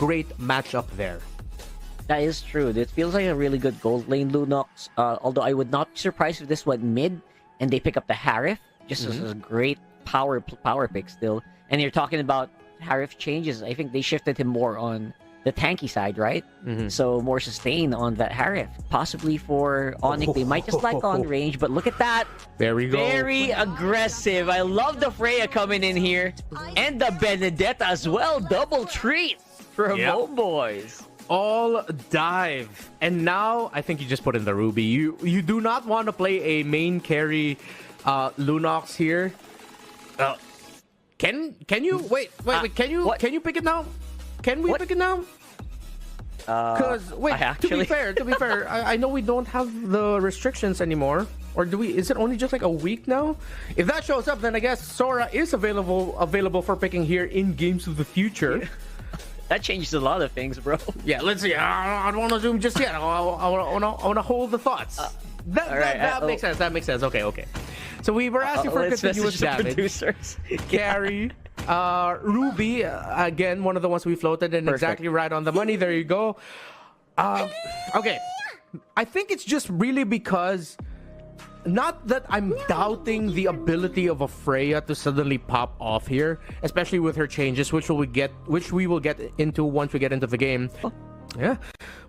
great matchup there. That is true. It feels like a really good gold lane Lunox. Although I would not be surprised if this went mid and they pick up the Harif. Just as a great power pick still. And you're talking about Harif changes. I think they shifted him more on the tanky side, right? So more sustain on that Harif. Possibly for ONIC, they might just like on range, but look at that. There we go. Very aggressive. I love the Freya coming in here. And the Benedetta as well. Double treat from HOMEBOIS. All dive. And now, I think you just put in the Ruby. You do not want to play a main carry Lunox here. Can you wait? Can you pick it now? Can we pick it now? Because to be fair, I know we don't have the restrictions anymore. Or do we? Is it only just like a week now? If that shows up, then I guess Sora is available for picking here in Games of the Future. That changes a lot of things, bro. Yeah, let's see. I don't want to zoom just yet. I want to hold the thoughts. That makes sense. That makes sense. Okay. So we were asking for continuous damage. Carry. Ruby, again, one of the ones we floated, and exactly right on the money. There you go. Okay. I think it's just really because... Not that I'm doubting the ability of a Freya to suddenly pop off here, especially with her changes, which we will get into once we get into the game. Yeah.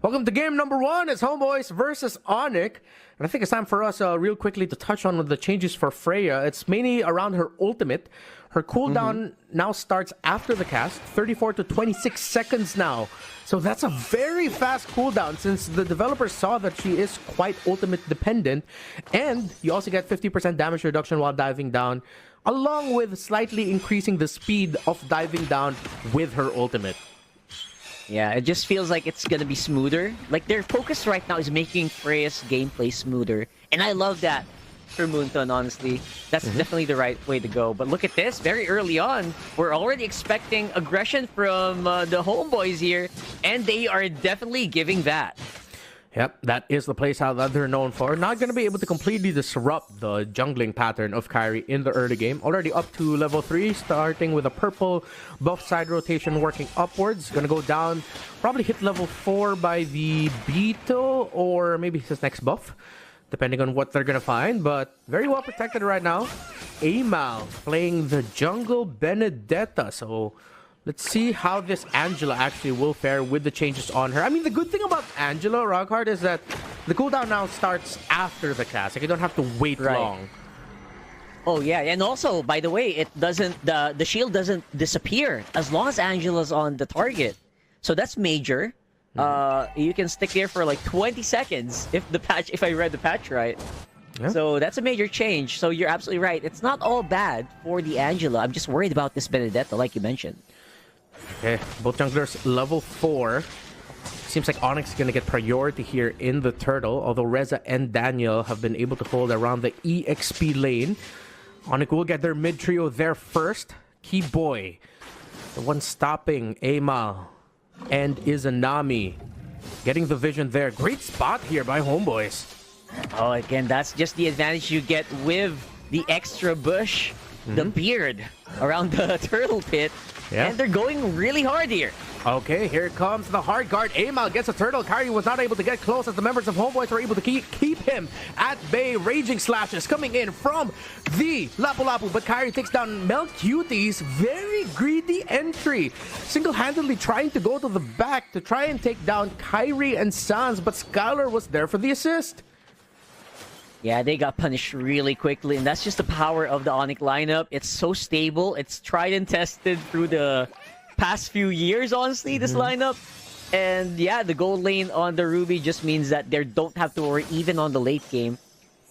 Welcome to game number 1. It's HOMEBOIS versus ONIC. And I think it's time for us real quickly to touch on the changes for Freya. It's mainly around her ultimate. Her cooldown now starts after the cast, 34 to 26 seconds now. So that's a very fast cooldown since the developers saw that she is quite ultimate dependent. And you also get 50% damage reduction while diving down, along with slightly increasing the speed of diving down with her ultimate. Yeah, it just feels like it's gonna be smoother. Like, their focus right now is making Freya's gameplay smoother. And I love that for Moonton, honestly. That's definitely the right way to go. But look at this, very early on, we're already expecting aggression from the HOMEBOIS here, and they are definitely giving that. Yep, that is the playstyle that they're known for. Not going to be able to completely disrupt the jungling pattern of Kairi in the early game. Already up to level 3, starting with a purple buff side rotation working upwards. Going to go down, probably hit level 4 by the Beetle, or maybe his next buff, depending on what they're going to find. But very well protected right now. Amal playing the jungle Benedetta. So let's see how this Angela actually will fare with the changes on her. I mean, the good thing about Angela, Rockhard, is that the cooldown now starts after the cast. Like, you don't have to wait long. Oh, yeah. And also, by the way, it doesn't, the shield doesn't disappear as long as Angela's on the target. So that's major. You can stick there for like 20 seconds if I read the patch right. Yeah. So that's a major change. So you're absolutely right. It's not all bad for the Angela. I'm just worried about this Benedetta, like you mentioned. Okay, both junglers level 4. Seems like ONIC is going to get priority here in the turtle, although Reza and Daniel have been able to hold around the EXP lane. ONIC will get their mid trio there first. Keyboy, the one stopping Amal and Izanami, getting the vision there. Great spot here by HOMEBOIS. Oh, again, that's just the advantage you get with the extra bush, the beard around the turtle pit. Yeah. And they're going really hard here. Okay, here comes the hard guard. Amal gets a turtle. Kairi was not able to get close as the members of HOMEBOIS were able to keep him at bay. Raging slashes coming in from the Lapu Lapu, but Kairi takes down Melcutie's very greedy entry. Single-handedly trying to go to the back to try and take down Kairi and Sans, but Skylar was there for the assist. Yeah, they got punished really quickly, and that's just the power of the ONIC lineup. It's so stable. It's tried and tested through the past few years, honestly, this lineup. And yeah, the gold lane on the Ruby just means that they don't have to worry even on the late game.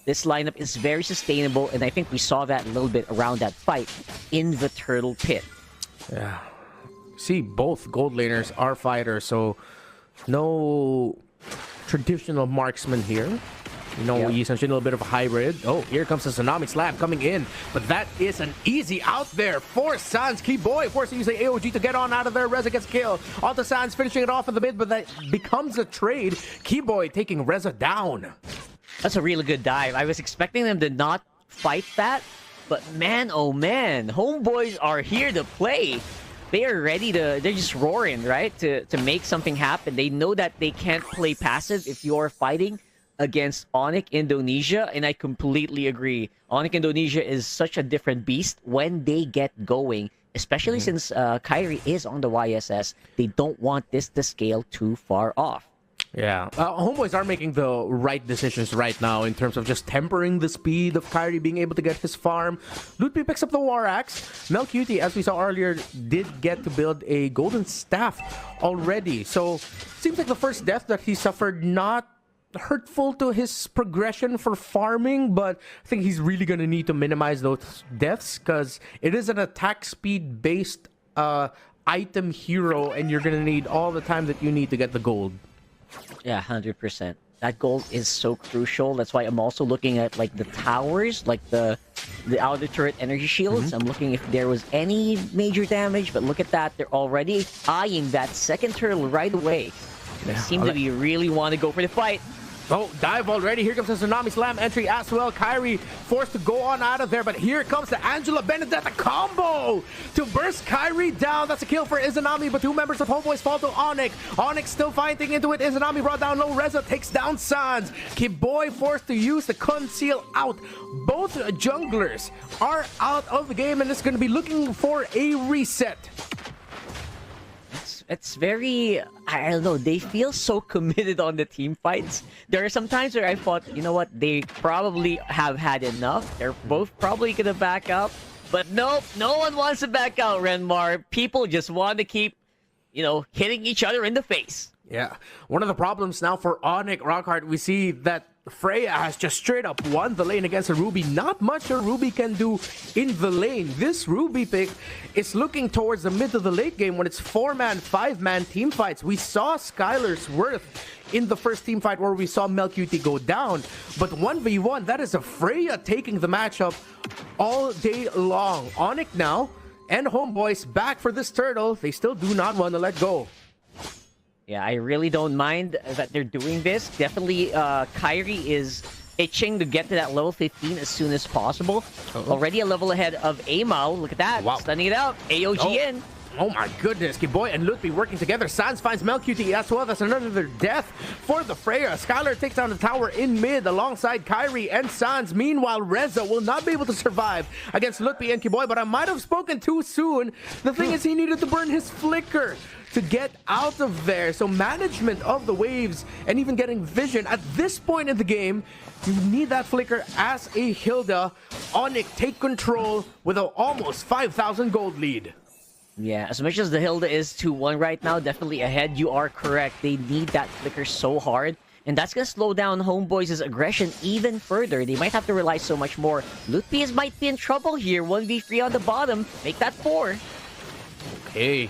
This lineup is very sustainable, and I think we saw that a little bit around that fight in the turtle pit. Yeah. See, both gold laners are fighters, so no traditional marksman here. You know, essentially a little bit of a hybrid. Oh, here comes the Tsunami Slam coming in. But that is an easy out there for Sans. Keyboy forcing using AOG to get on out of there. Reza gets killed. Onto Sans finishing it off in the mid, but that becomes a trade. Keyboy taking Reza down. That's a really good dive. I was expecting them to not fight that, but man, oh man, HOMEBOIS are here to play. they are ready to, they're just roaring, right? To make something happen. They know that they can't play passive if you're fighting against ONIC Indonesia, and I completely agree. ONIC Indonesia is such a different beast when they get going, especially since Kyrie is on the YSS. They don't want this to scale too far off. Yeah, Homeboys are making the right decisions right now in terms of just tempering the speed of Kyrie being able to get his farm. Lutpi picks up the War Axe. Melcuti, as we saw earlier, did get to build a golden staff already. So, seems like the first death that he suffered not hurtful to his progression for farming, but I think he's really going to need to minimize those deaths because it is an attack speed based item hero, and you're going to need all the time that you need to get the gold. Yeah, 100%. That gold is so crucial. That's why I'm also looking at like the towers, like the outer turret energy shields. I'm looking if there was any major damage, but look at that. They're already eyeing that second turtle right away. They seem to be really want to go for the fight. Oh, dive already. Here comes the Tsunami Slam entry as well. Kyrie forced to go on out of there, but here comes the Angela Benedetta combo to burst Kyrie down. That's a kill for Izanami, but two members of Homeboys fall to ONIC. ONIC still fighting into it. Izanami brought down low. Reza takes down Sans. Kiboy forced to use the conceal out. Both junglers are out of the game, and it's going to be looking for a reset. It's very, I don't know, they feel so committed on the team fights. There are some times where I thought, you know what, they probably have had enough. They're both probably going to back out. But nope, no one wants to back out, Renmar. People just want to keep, you know, hitting each other in the face. Yeah, one of the problems now for ONIC, Rockhart, we see that Freya has just straight up won the lane against a Ruby. Not much a Ruby can do in the lane. This Ruby pick is looking towards the mid of the late game when it's 4-man, 5-man team fights. We saw Skylar's worth in the first team fight where we saw Melcuti go down. But 1v1, that is a Freya taking the matchup all day long. ONIC now and Homeboys back for this turtle. They still do not want to let go. Yeah, I really don't mind that they're doing this. Definitely, Kyrie is itching to get to that level 15 as soon as possible. Already a level ahead of Amal. Look at that. Wow. Stunning it out. AOG in. Oh my goodness, Kiboy and Lutpi working together. Sans finds Melcuti as well. That's another death for the Freya. Skylar takes down the tower in mid alongside Kyrie and Sans. Meanwhile, Reza will not be able to survive against Lutpi and Kiboy, but I might have spoken too soon. The thing is, he needed to burn his flicker to get out of there. So management of the waves and even getting vision at this point in the game, you need that flicker as a Hilda. ONIC take control with an almost 5,000 gold lead. Yeah, as much as the Hilda is 2-1 right now, definitely ahead. You are correct. They need that flicker so hard. And that's going to slow down Homeboys' aggression even further. They might have to rely so much more. Lutpi might be in trouble here. 1v3 on the bottom. Make that 4. Okay.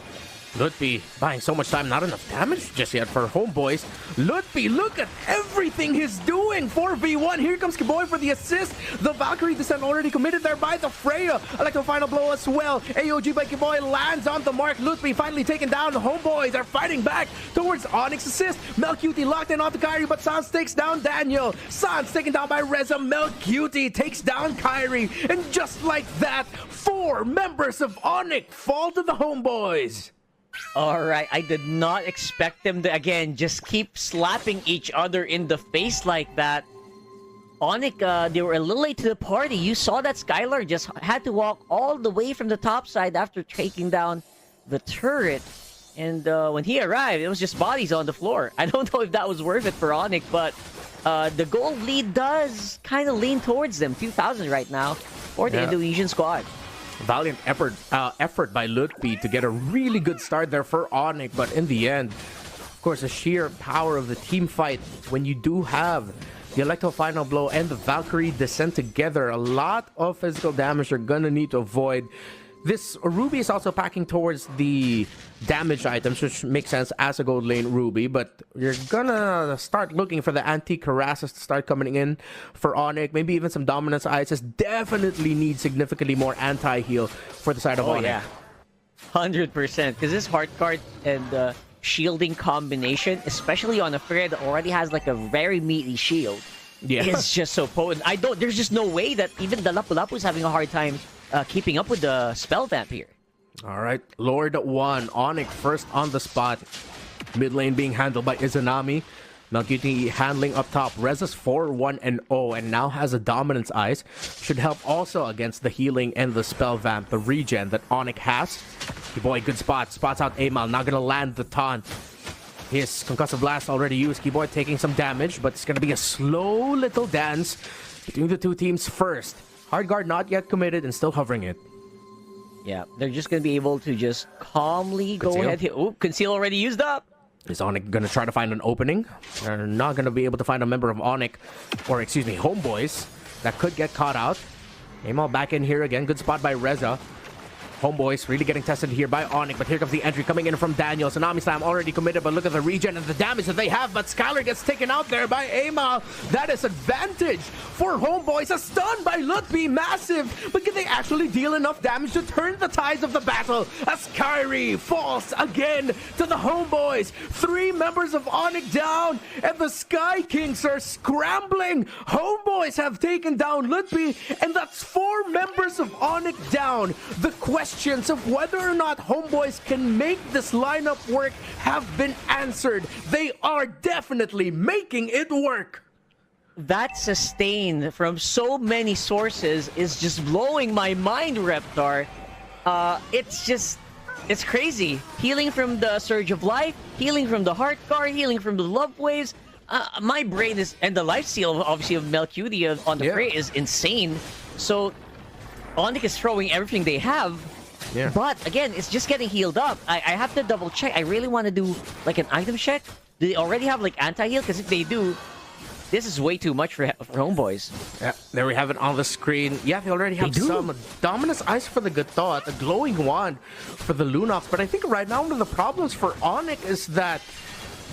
Lutpi buying so much time, not enough damage just yet for Homeboys. Lutpi, look at everything he's doing. 4v1. Here comes Kiboy for the assist. The Valkyrie descent already committed there by the Freya. Electro final blow as well. AOG by Kiboy lands on the mark. Lutpi finally taken down. The Homeboys are fighting back towards ONIC's assist. Melcuti locked in onto Kyrie, but Sans takes down Daniel. Sans taken down by Reza. Melcuti takes down Kyrie. And just like that, 4 members of ONIC fall to the Homeboys. Alright, I did not expect them to, again, just keep slapping each other in the face like that. ONIC, they were a little late to the party. You saw that Skylar just had to walk all the way from the top side after taking down the turret. And when he arrived, it was just bodies on the floor. I don't know if that was worth it for ONIC, but the gold lead does kind of lean towards them. 2,000 right now for the Indonesian squad. Valiant effort by Lutpi to get a really good start there for ONIC, but in the end, of course, the sheer power of the team fight, when you do have the Electro Final Blow and the Valkyrie descent together, a lot of physical damage you're gonna need to avoid. This Ruby is also packing towards the damage items, which makes sense as a gold lane Ruby, but you're gonna start looking for the anti-Karasas to start coming in for ONIC. Maybe even some dominance ISS. Definitely need significantly more anti-heal for the side of ONIC. Yeah, 100%. Because this hard card and shielding combination, especially on a Freya that already has like a very meaty shield, is just so potent. There's just no way that even the Lapu-Lapu is having a hard time keeping up with the spell vamp here. All right, Lord 1, ONIC first on the spot. Mid lane being handled by Izanami. Melcuti handling up top. Reza's 4-1-0 and now has a dominance ice. Should help also against the healing and the spell vamp, the regen that ONIC has. Keyboy, good spot. Spots out Amal. Not gonna land the taunt. His concussive blast already used. Keyboy taking some damage, but it's gonna be a slow little dance between the two teams first. Hard guard not yet committed and still hovering it. Yeah, they're just gonna be able to just calmly go ahead. Oh, conceal already used up. Is ONIC going to try to find an opening? They're not going to be able to find a member of ONIC, or excuse me, Homeboys, that could get caught out. Amal back in here again. Good spot by Reza. Homeboys really getting tested here by ONIC, but here comes the entry coming in from Daniel. Tsunami Slam already committed, but look at the regen and the damage that they have. But Skylar gets taken out there by Amal. That is advantage for Homeboys. A stun by Lutby, massive. But can they actually deal enough damage to turn the tides of the battle? As Kyrie falls again to the Homeboys. 3 members of ONIC down, and the Sky Kings are scrambling. Homeboys have taken down Lutby, and that's 4 members of ONIC down. The questions of whether or not Homeboys can make this lineup work have been answered. They are definitely making it work. That sustain from so many sources is just blowing my mind, Reptar. It's crazy. Healing from the Surge of Life, healing from the Heart Guard, healing from the Love Waves. My brain is, and the life steal obviously of Melcuti on the Prey is insane. So ONIC is throwing everything they have. Yeah. But again, it's just getting healed up. I have to double check. I really want to do like an item check. Do they already have like anti-heal? Because if they do, this is way too much for Homeboys. Yeah, there we have it on the screen. Yeah, they already have some dominance ice for the Good Thought, a glowing wand for the Lunox. But I think right now one of the problems for ONIC is that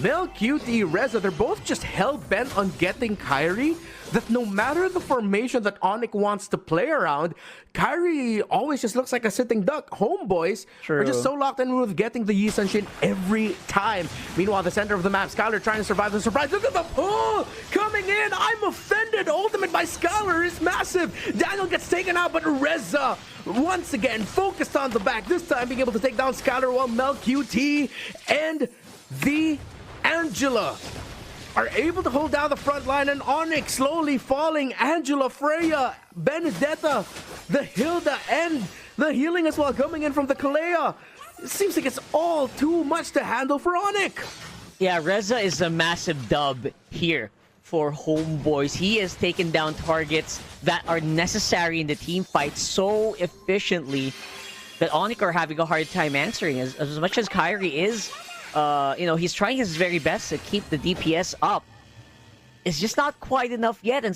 Melcuti, Reza, they're both just hell-bent on getting Kyrie. That no matter the formation that ONIC wants to play around, Kyrie always just looks like a sitting duck. Homeboys are just so locked in with getting the Yi Sun Shin every time. Meanwhile, the center of the map, Skylar trying to survive the surprise. Look at the pull coming in. I'm offended. Ultimate by Skylar is massive. Daniel gets taken out, but Reza once again focused on the back. This time being able to take down Skylar while Melcuti and the Angela are able to hold down the front line, and ONIC slowly falling. Angela, Freya, Benedetta, the Hilda, and the healing as well coming in from the Kalea. It seems like it's all too much to handle for ONIC. Yeah, Reza is a massive dub here for Homeboys. He has taken down targets that are necessary in the team fight so efficiently that ONIC are having a hard time answering. As much as Kyrie is, he's trying his very best to keep the DPS up. It's just not quite enough yet, and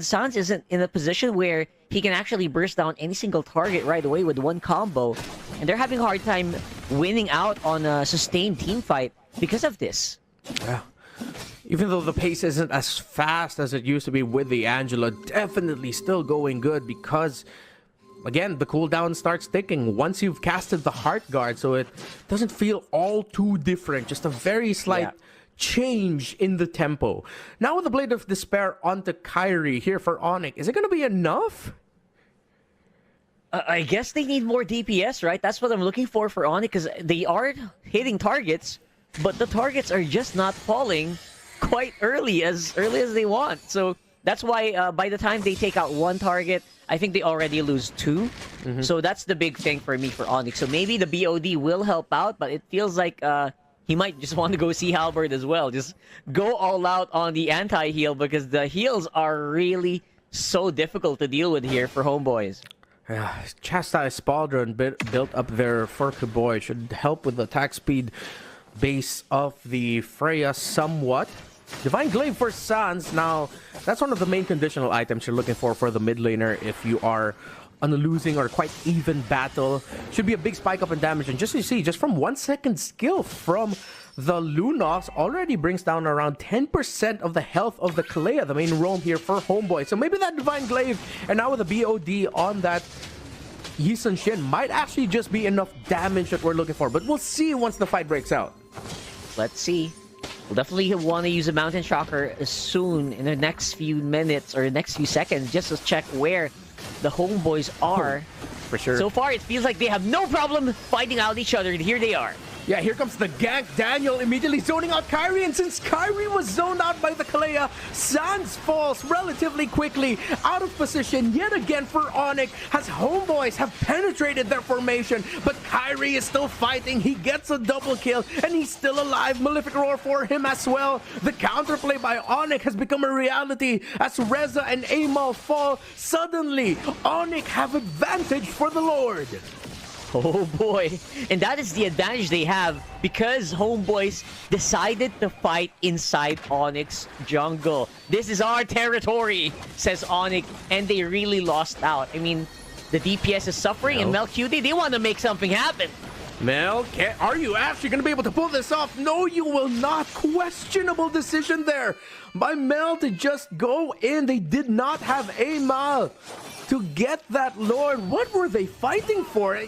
Sans isn't in a position where he can actually burst down any single target right away with one combo. And they're having a hard time winning out on a sustained team fight because of this. Yeah. Even though the pace isn't as fast as it used to be with the Angela, definitely still going good because, again, the cooldown starts ticking once you've casted the Heart Guard, so it doesn't feel all too different. Just a very slight change in the tempo. Now with the Blade of Despair onto Kyrie here for ONIC, is it going to be enough? I guess they need more DPS, right? That's what I'm looking for ONIC, because they are hitting targets, but the targets are just not falling quite early as they want. So that's why by the time they take out one target, I think they already lose 2. So that's the big thing for me for ONIC. So maybe the BOD will help out, but it feels like he might just want to go see Halberd as well. Just go all out on the anti-heal because the heals are really so difficult to deal with here for Homeboys. Yeah, Chastise Spaldron built up there for Kedua. Should help with the attack speed base of the Freya somewhat. Divine Glaive for Sans. Now, that's one of the main conditional items you're looking for the mid laner if you are on a losing or quite even battle. Should be a big spike up in damage. And just you see, just from 1 second skill from the Lunox already brings down around 10% of the health of the Kalea, the main roam here for Homeboy. So maybe that Divine Glaive, and now with the BOD on that Yi Sun Shin, might actually just be enough damage that we're looking for. But we'll see once the fight breaks out. Let's see. We'll definitely want to use a Mountain Shocker soon in the next few minutes or next few seconds just to check where the Homeboys are. for sure. So far, it feels like they have no problem fighting out each other, and here they are. Yeah, here comes the gank. Daniel immediately zoning out Kyrie, and since Kyrie was zoned out by the Kalea, Sans falls relatively quickly out of position yet again for ONIC, as Homeboys have penetrated their formation, but Kyrie is still fighting. He gets a double kill, and he's still alive. Malefic Roar for him as well. The counterplay by ONIC has become a reality as Reza and Amal fall. Suddenly, ONIC have advantage for the Lord. Oh boy, and that is the advantage they have because Homeboys decided to fight inside ONIC's jungle. This is our territory, says ONIC, and they really lost out. I mean, the DPS is suffering, and MelQD, they want to make something happen. Mel, are you actually going to be able to pull this off? No, you will not. Questionable decision there by Mel to just go in. They did not have Amal to get that Lord. What were they fighting for?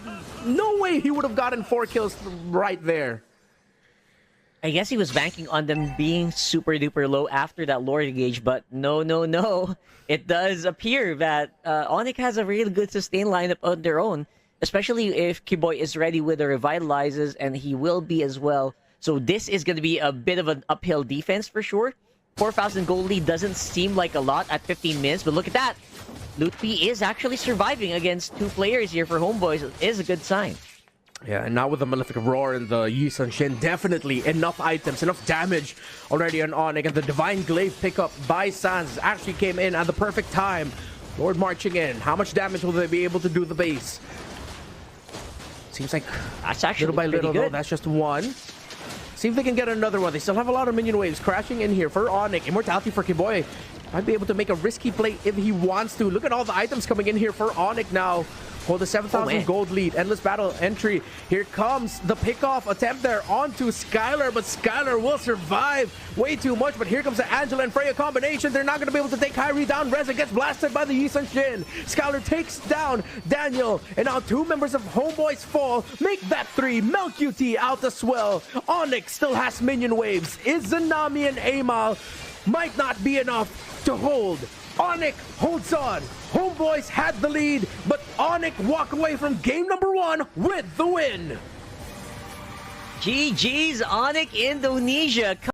No way he would have gotten 4 kills right there. I guess he was banking on them being super duper low after that Lord engage, but no. It does appear that ONIC has a really good sustain lineup on their own, especially if Kiboy is ready with the revitalizes, and he will be as well. So this is going to be a bit of an uphill defense for sure. 4,000 gold lead doesn't seem like a lot at 15 minutes, but look at that. Lutfi is actually surviving against 2 players here for Homeboys. It is a good sign. Yeah, and now with the Malefic Roar and the Yi Sun Shin, definitely enough items, enough damage already on ONIC. And the Divine Glaive pickup by Sans actually came in at the perfect time. Lord marching in. How much damage will they be able to do the base? Seems like that's actually little by little, good. though. That's just one. See if they can get another one. They still have a lot of minion waves crashing in here for ONIC. Immortality for Kiboy. Might be able to make a risky play if he wants to. Look at all the items coming in here for ONIC now. Hold the 7,000 gold lead. Endless battle entry. Here comes the pickoff attempt there onto Skylar, but Skylar will survive way too much. But here comes the Angela and Freya combination. They're not going to be able to take Kyrie down. Reza gets blasted by the Yi Sun Shin. Skylar takes down Daniel, and now 2 members of Homeboys fall. Make that 3. MelQT out as well. ONIC still has minion waves. Is Zanami and Amal might not be enough to hold. ONIC holds on. Homeboys had the lead, but ONIC walk away from game number 1 with the win. GG's ONIC Indonesia.